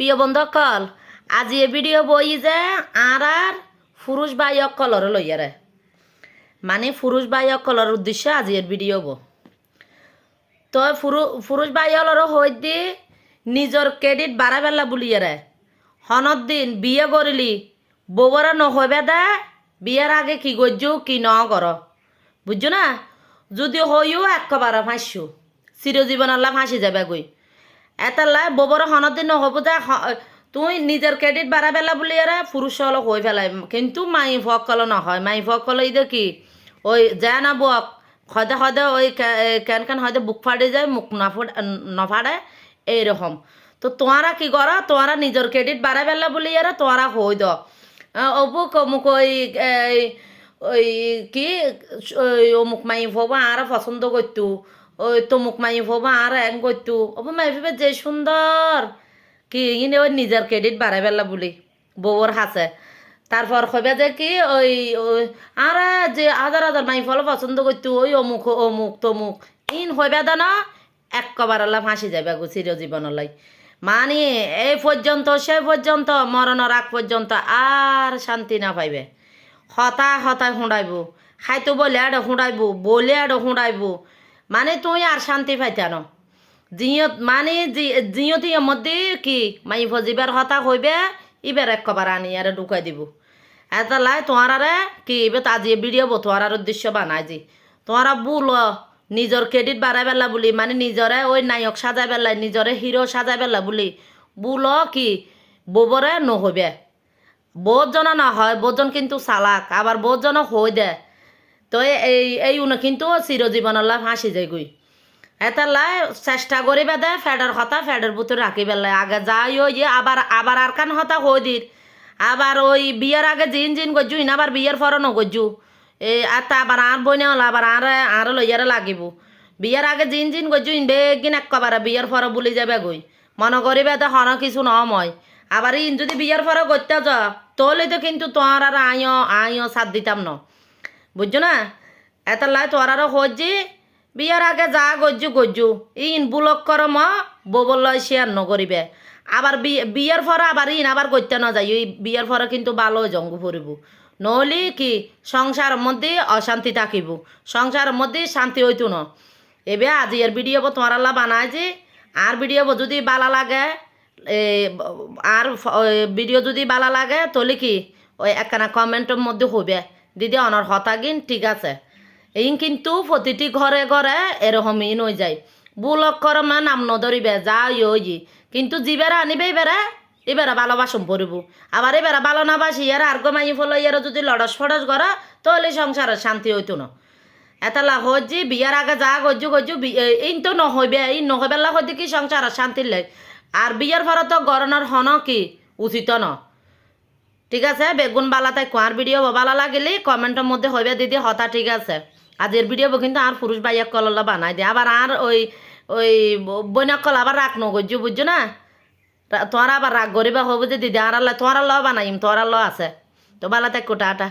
প্রিয় বন্ধুসকল, আজি এই ভিডিও বই যে আর পুরুষ ভাই অকলর লইয়ারে মানে পুরুষ ভাই অকলর উদ্দেশ্যে আজি এর ভিডিও বো তো পুরুষ ভাই অলর হই দি নিজর ক্রেডিট বাড়া বেলা বুলিয়ারে হনত দিন বিয়ে করিলি বউরা নহবে দে বিয়ের আগে কি গজ্জু কি ন কর বুঝছো না। যদি হইও একবারে ফাঁসু চিরজীবন আল্লাহ ফাঁসি যাবে গই এতাল্লাই ববর হনত দিন নহব দে তুই নিজের ক্রেডিট বাড়া বেলা বুলিয়ারে পুরুষ হল হয়ে ফেলাই কিন্তু মাই ফকল নহয় মাই ফকল এই দেখি ওই যায় না বক হয়তো হয়তো ওই কেন হয়তো বুক ফাটে যায় মুখ নফাড়ে এইরকম। তো তোমরা কি করো, তোমরা নিজের ক্রেডিট বাড়া বেলা বুলিয়ারে তোমরা হই দ অবুক অমুক ওই কি ওই অমুক মাই ভবা আর পছন্দ করতু ওই তমুক মাই ভবা আর এং করতু অবু মাই ভেবে যে সুন্দর কি ইনে ওই নিজের ক্রেডিট বাড়াই বেলা বলি বউর হাসে। তারপর কবে যে কি ওই আর যে হাজার হাজার মাই ফল পছন্দ করতু ওই অমুক অমুক তমুক ইন হইবে দা না একবার আল্লাহ ফাঁসি যাবে গো চিরজীবনলাই। মানে এই পর্যন্ত সে পর্যন্ত মরণের আগ পর্যন্ত আর শান্তি না পাইবে। হতায় হতায় হুঁড়াইব খাইতো বলে আড় হুঁড়াইব বলে আড় হুঁড়াইব মানে তুই আর শান্তি পাইতে ন জিয়ত মানে জিয়তির মধ্যে কি মাই ভজিবার হতা হইবে ইবার একবার আনি আর ঢুকাই দিব এটা লাই তোমার কি এবার আজি ভিডিও বো তোমার উদ্দেশ্য বানাই যে তোমারা বুল নিজের ক্রেডিট বাড়াই বেলা বলি মানে নিজরে ওই নায়ক সাজাই বেলা নিজরে হিরো সাজাই বেলা বলি বুল কি ববরে নহবে বহুতজন না হয় বহুতজন কিন্তু চালাক আবার বহুতজন হই দে তো এই কিন্তু চিরজীবনলা ফাঁসি যায় গই এটা লাই চেষ্টা করিবে দে ফ্যাডের হতা ফ্যাডের ভিতরে রাখি বেলায় আগে যাই ওই আবার আবার আর কান হতা হই দির আবার ওই বিয়ের আগে জিন জিন গজ্জু ইন আবার বিয়ের ফর নগজ্জু আর তা আবার আর বই নেওয়াল আবার আর লইয়ারে লাগিব বিয়ের আগে জিন জিন গজ্জু ইন বেগিন একবারে বিয়ের ফর বুলি যাবে গই মনে করিবে দে হন কিছু নময় আবার ইন যদি বিয়ের ফর করতে যা তোলে তো কিন্তু তোমার আর আইও সাথ দিতাম ন বুঝছো না। এত লাই তোর আরও হজি বিয়ার আগে যা গজ্জু গজ্জু ইন বুলক কর ম ববল শেয়ার নকরিবে আবার বিয়ের ফর আবার ইন আবার করতে না যাই ওই বিয়ের ফর কিন্তু ভালো জঙ্গু পড়িব নহলে কি সংসারের মধ্যে অশান্তি থাকিব সংসারের মধ্যে শান্তি হইতো না। এবে আজি এর ভিডিও তোমার আল্লাহ বানায় যে আর ভিডিও যদি ভালো লাগে আর ভিডিও যদি ভালো লাগে তাহলে কি ওই একখানা কমেন্টের মধ্যে হবে দিদি অনার হতাগিন ঠিক আছে এই কিন্তু প্রতিটি ঘরে ঘরে এরকমই নই যায় বুলক করে মানে নাম নধরিবে যা ওই কিন্তু জিবেরা আনিবে এবারে ভালোবাসম পড়িব আবার এবারে ভালো না বাসি ইয়ার আর মাই ফলো ইয়ার যদি লড়স ফড়স করা তাহলে সংসারের শান্তি হইতো না। এটা লাভ হজি বিয়ার আগে যা গজ্জু গজ্জু এই তো নহইবে এই নহইবেলা হইতে কি সংসারের শান্তির লাই আর বিয়ার ফলে তো গরনার হন কি উচিত ন। ঠিক আছে বেগুন বালা তাই কোয়ার ভিডিও ভালো লাগিলে কমেন্টের মধ্যে হইবে দিদি হতা ঠিক আছে আজের ভিডিও কিন্তু আর পুরুষ ভাইয়া কললা বানাই দিয়ে আবার আর ওই বইনাক কল আবার রাখ নগজ্জু বুঝছো না তোরা আবার রাগ করিবা হবো যে দিদি আর তোমার ল বানাইম তোরা ল আছে তো বালা তাই কোটা